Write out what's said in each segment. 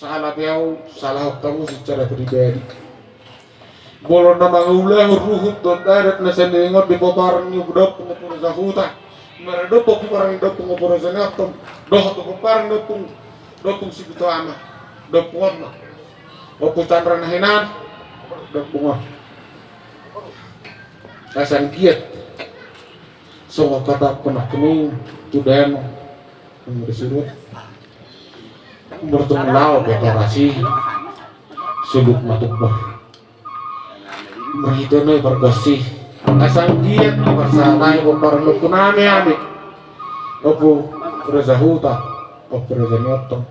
salah beliau, salah kamu secara pribadi. Boleh nama ulah ruhut dan darat nasi dengar di paparan yang udah pengepur zahuta. Mereka paparan udah pengepur zanatom, doh tu paparan dopung si buta ama, dopung ama. Oputan ranahinan, dopung ama. Kasan giat. So kata pernah kening tudan yang disuruh bertemu lau deklarasi suluk matubah. Merita noy pergosi asang giat persanai para lukunami ami opo rezahuta opo rezanyoto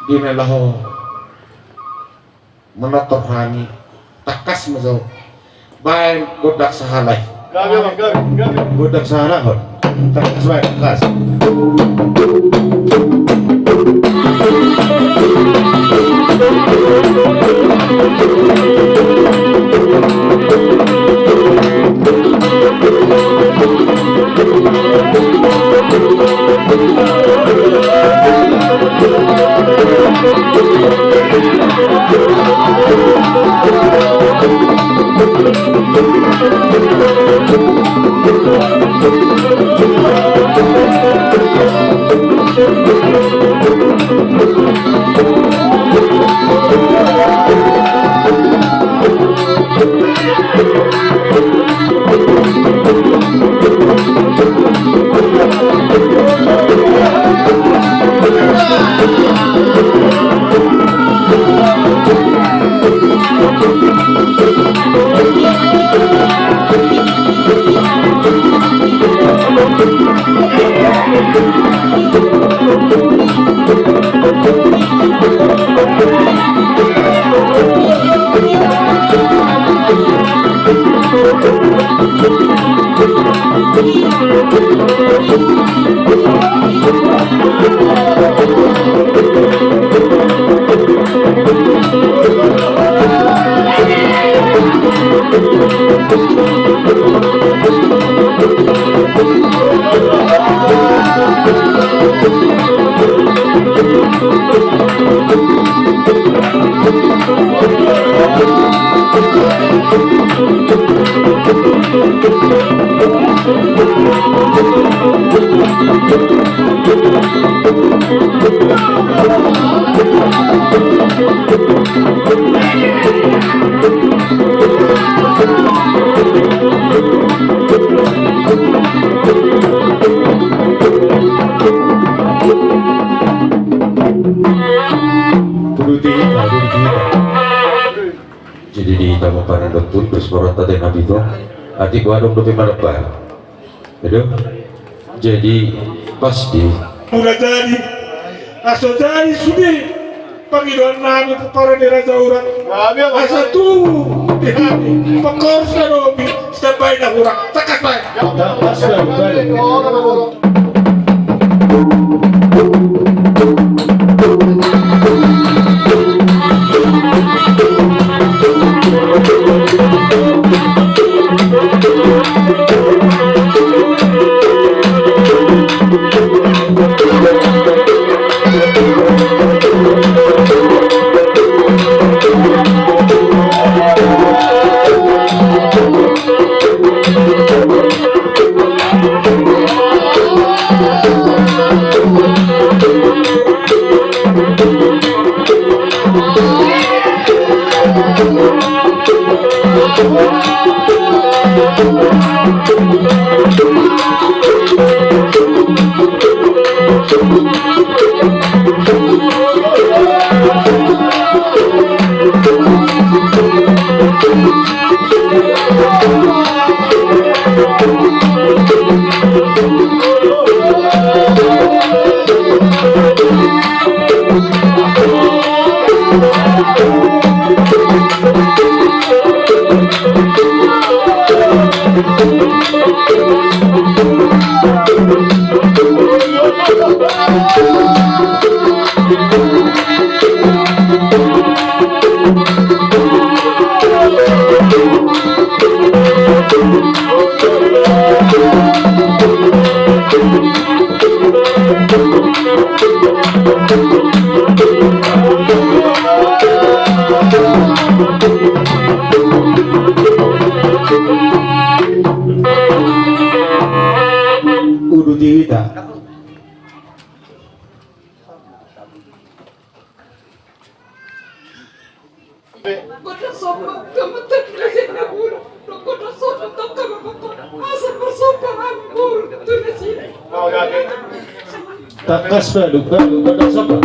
dinalaho menatap hani takas mazo baik godak sahalai godak sahalai hot takas baik takas Jadi di tamu para dokter bersuara tadi nabi itu adik wadong dope malabar aduh jadi pasti udah jadi asal jadi sudah panggilan nami para raja orang asal tuh pengkorsa dobi sampai dah orang takas baik Kuda sombong teman-teman presiden buruk. Kuda sombong teman asal bersombong kami buruk tulis ini. Kakas lupa dak sapa.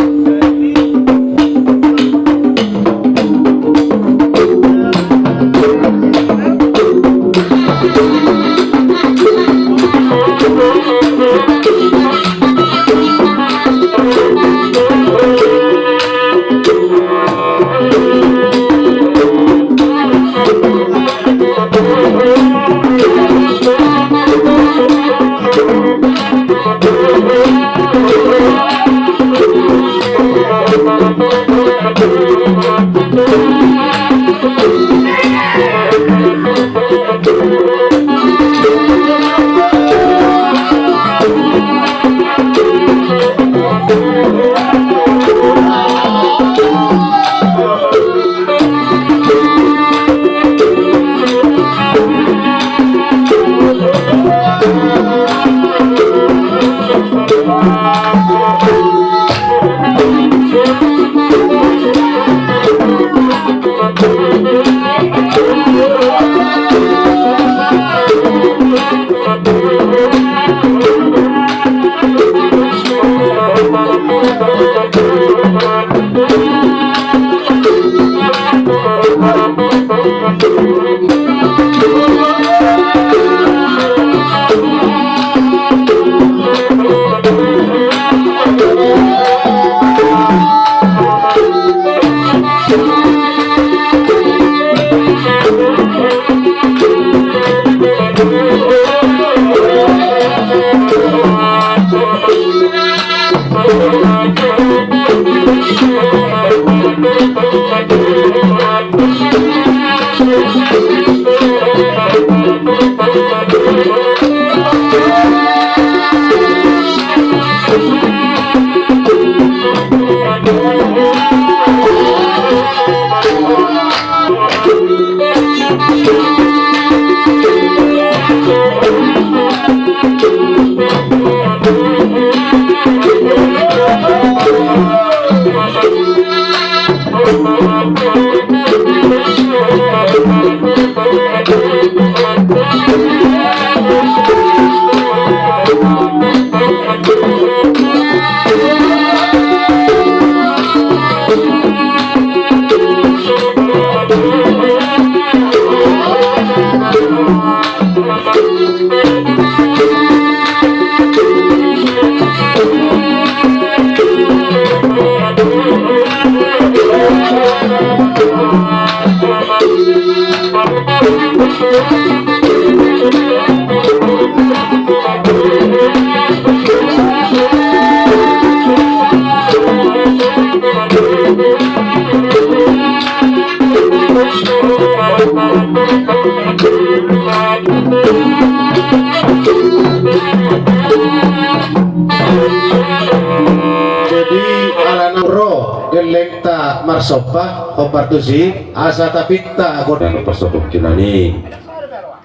gelengta marsopa hopartusi asa tapikta dan pasok kinani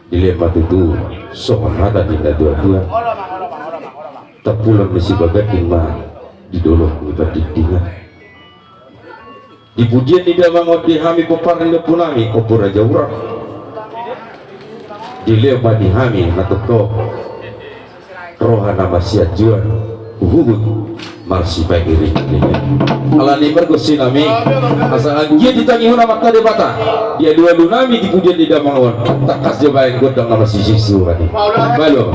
dilema itu sohon mata dinda dua-dua tapulang mesi bagatin mah didolok ibadik dinga dipujian di dalam dihami peparan punami opur raja urang dilema dihami matoko rohana masyad juan uhubut marsi pagiri alani bergosi nami asal dia ditangi huna makta debata dia dua nami dipujian di damangon takas jebain godang nama sisi suwani balo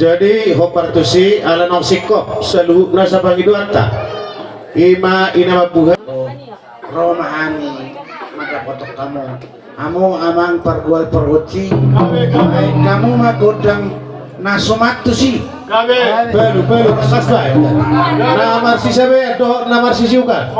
Jadi hopartusi ala nong sikop seluhukna sa Panginoon ta ima ina mabuhay romahani magapotok kamu amang pergual perhuci kamu magodang nasumatusi pelu kasba namar si sabe do namar si siukan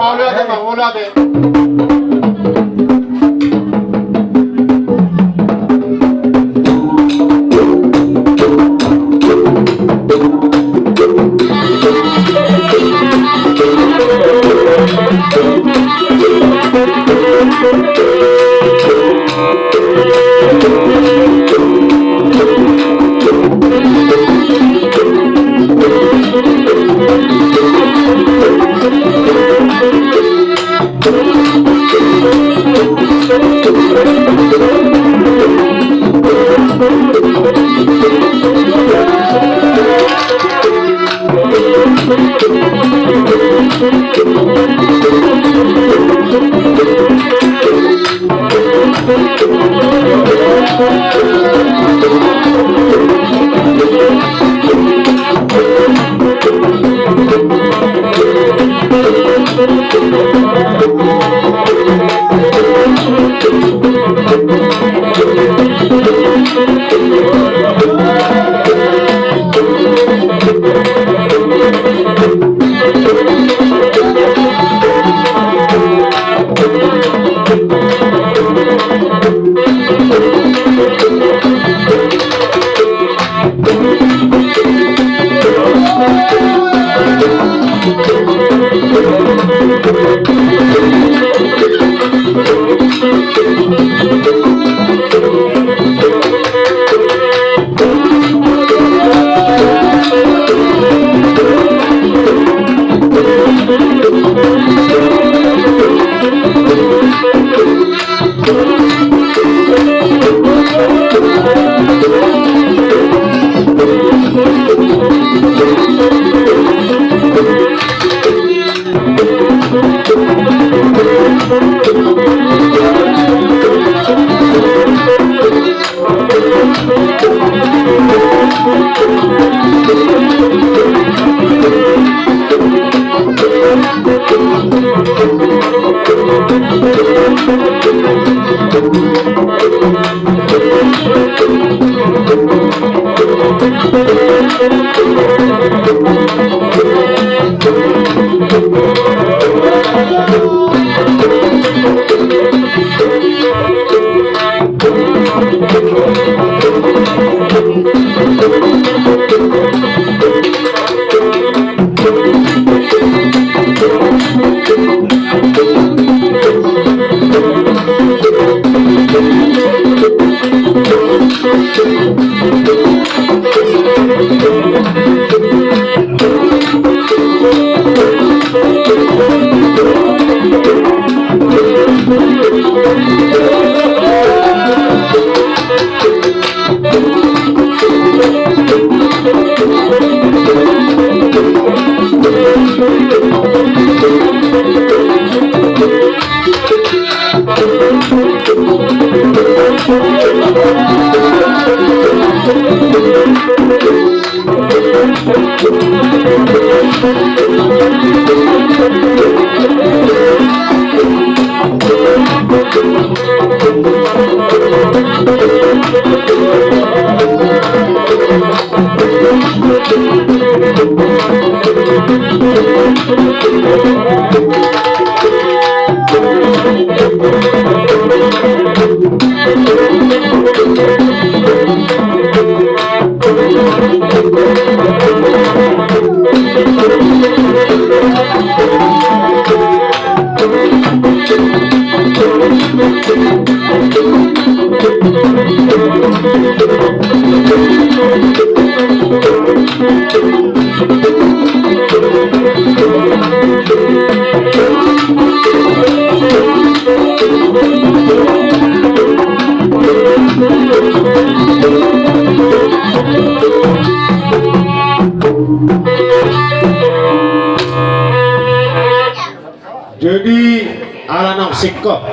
Jadi alanok sikop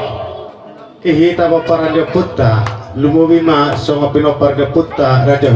ihita paparan dia putta lumubima songa pinopar dia putta raja